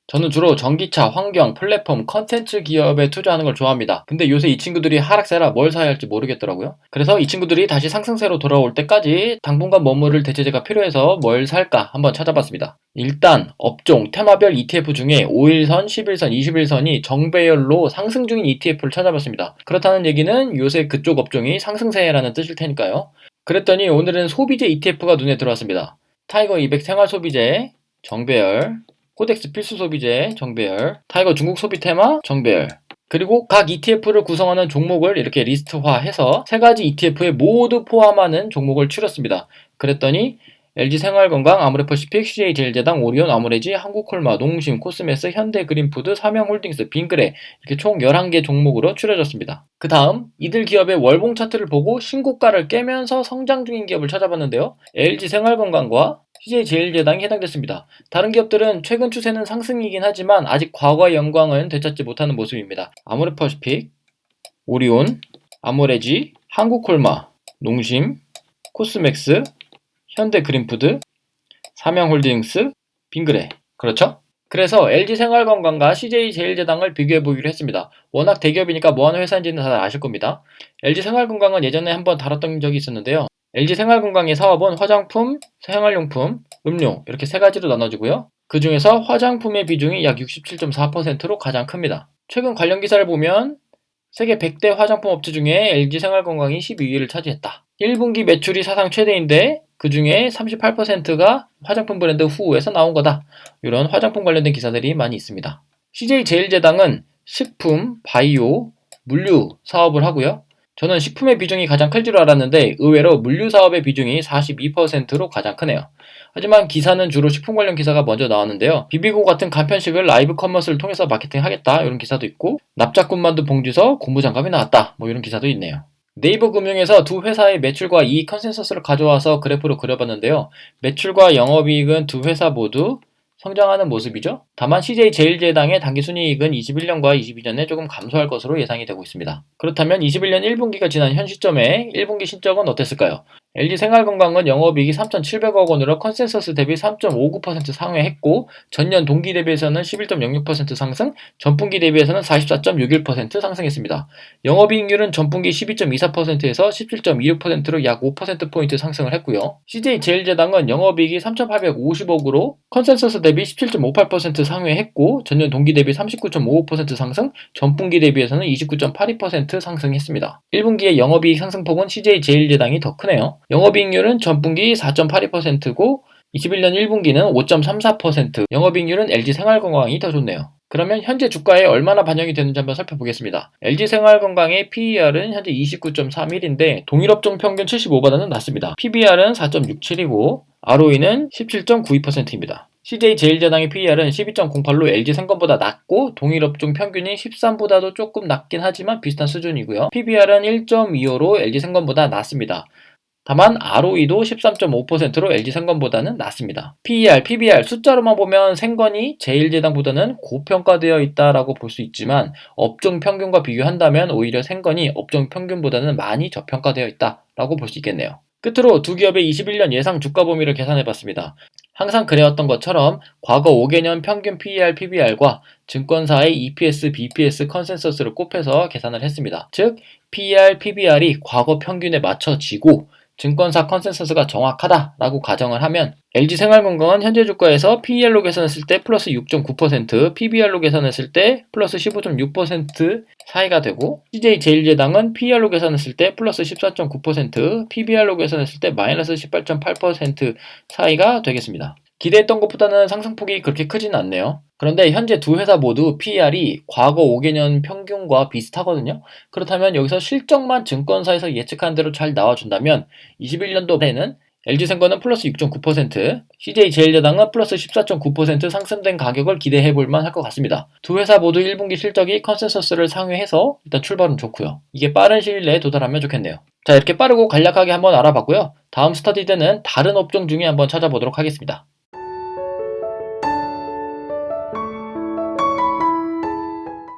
저는 주로 전기차, 환경, 플랫폼, 컨텐츠 기업에 투자하는 걸 좋아합니다. 근데 요새 이 친구들이 하락세라 뭘 사야 할지 모르겠더라고요. 그래서 이 친구들이 다시 상승세로 돌아올 때까지 당분간 머무를 대체제가 필요해서 뭘 살까 한번 찾아봤습니다. 일단 업종, 테마별 ETF 중에 5일선, 11선, 21선이 정배열로 상승 중인 ETF를 찾아봤습니다. 그렇다는 얘기는 요새 그쪽 업종이 상승세라는 뜻일 테니까요. 그랬더니 오늘은 소비재 ETF가 눈에 들어왔습니다. 타이거 200 생활소비재, 정배열, 코덱스 필수소비재 정배열, 타이거 중국 소비테마 정배열, 그리고 각 ETF를 구성하는 종목을 이렇게 리스트화해서 세 가지 ETF에 모두 포함하는 종목을 추렸습니다. 그랬더니 LG생활건강, 아모레퍼시픽, CJ제일제당, 오리온, 아모레지, 한국콜마, 농심, 코스메스, 현대그린푸드, 삼양홀딩스, 빈그레 이렇게 총 11개 종목으로 추려졌습니다. 그 다음 이들 기업의 월봉 차트를 보고 신고가를 깨면서 성장 중인 기업을 찾아봤는데요. LG생활건강과 CJ제일제당이 해당됐습니다. 다른 기업들은 최근 추세는 상승이긴 하지만 아직 과거의 영광은 되찾지 못하는 모습입니다. 아모레퍼시픽, 오리온, 아모레지, 한국콜마, 농심, 코스맥스, 현대그린푸드, 삼양홀딩스, 빈그레. 그렇죠? 그래서 LG생활건강과 CJ제일제당을 비교해보기로 했습니다. 워낙 대기업이니까 뭐하는 회사인지는 다들 아실 겁니다. LG생활건강은 예전에 한번 다뤘던 적이 있었는데요. LG생활건강의 사업은 화장품, 생활용품, 음료 이렇게 세 가지로 나눠지고요. 그 중에서 화장품의 비중이 약 67.4%로 가장 큽니다. 최근 관련 기사를 보면 세계 100대 화장품 업체 중에 LG생활건강이 12위를 차지했다. 1분기 매출이 사상 최대인데 그 중에 38%가 화장품 브랜드 후에서 나온 거다. 이런 화장품 관련된 기사들이 많이 있습니다. CJ제일제당은 식품, 바이오, 물류 사업을 하고요. 저는 식품의 비중이 가장 클 줄 알았는데 의외로 물류 사업의 비중이 42%로 가장 크네요. 하지만 기사는 주로 식품 관련 기사가 먼저 나왔는데요. 비비고 같은 간편식을 라이브 커머스를 통해서 마케팅하겠다 이런 기사도 있고 납작군만두 봉지서 고무장갑이 나왔다 뭐 이런 기사도 있네요. 네이버 금융에서 두 회사의 매출과 이익 컨센서스를 가져와서 그래프로 그려봤는데요. 매출과 영업이익은 두 회사 모두 성장하는 모습이죠. 다만 CJ제일제당의 당기순이익은 21년과 22년에 조금 감소할 것으로 예상이 되고 있습니다. 그렇다면 21년 1분기가 지난 현 시점에 1분기 실적은 어땠을까요? LG생활건강은 영업이익이 3,700억 원으로 컨센서스 대비 3.59% 상회했고 전년 동기 대비해서는 11.06% 상승, 전분기 대비해서는 44.61% 상승했습니다. 영업이익률은 전분기 12.24%에서 17.26%로 약 5%포인트 상승을 했고요. CJ제일제당은 영업이익이 3,850억으로 컨센서스 대비 17.58% 상회했고 전년 동기 대비 39.55% 상승, 전분기 대비해서는 29.82% 상승했습니다. 1분기의 영업이익 상승폭은 CJ제일제당이 더 크네요. 영업이익률은 전분기 4.82%고 21년 1분기는 5.34%, 영업이익률은 LG생활건강이 더 좋네요. 그러면 현재 주가에 얼마나 반영이 되는지 한번 살펴보겠습니다. LG생활건강의 PER은 현재 29.31인데 동일업종 평균 75보다는 낮습니다. PBR은 4.67이고 ROE는 17.92%입니다. CJ제일제당의 PER은 12.08로 LG생건보다 낮고 동일업종 평균인 13보다도 조금 낮긴 하지만 비슷한 수준이고요. PBR은 1.25로 LG생건보다 낮습니다. 다만 ROE도 13.5%로 LG생건보다는 낮습니다. PER, PBR 숫자로만 보면 생건이 제일제당보다는 고평가되어 있다라고 볼 수 있지만 업종 평균과 비교한다면 오히려 생건이 업종 평균보다는 많이 저평가되어 있다라고 볼 수 있겠네요. 끝으로 두 기업의 21년 예상 주가 범위를 계산해봤습니다. 항상 그래왔던 것처럼 과거 5개년 평균 PER, PBR과 증권사의 EPS, BPS 컨센서스를 곱해서 계산을 했습니다. 즉 PER, PBR이 과거 평균에 맞춰지고 증권사 컨센서스가 정확하다라고 가정을 하면 LG생활건강은 현재 주가에서 PER로 계산했을 때 플러스 6.9%, PBR로 계산했을 때 플러스 15.6% 사이가 되고 CJ제일제당은 PER로 계산했을 때 플러스 14.9%, PBR로 계산했을 때 마이너스 18.8% 사이가 되겠습니다. 기대했던 것보다는 상승폭이 그렇게 크지는 않네요. 그런데 현재 두 회사 모두 PER이 과거 5개년 평균과 비슷하거든요. 그렇다면 여기서 실적만 증권사에서 예측한 대로 잘 나와준다면 21년도에는 LG생건은 플러스 6.9%, CJ제일제당은 플러스 14.9% 상승된 가격을 기대해볼만 할 것 같습니다. 두 회사 모두 1분기 실적이 컨센서스를 상회해서 일단 출발은 좋고요. 이게 빠른 시일 내에 도달하면 좋겠네요. 자, 이렇게 빠르고 간략하게 한번 알아봤고요. 다음 스터디 때는 다른 업종 중에 한번 찾아보도록 하겠습니다.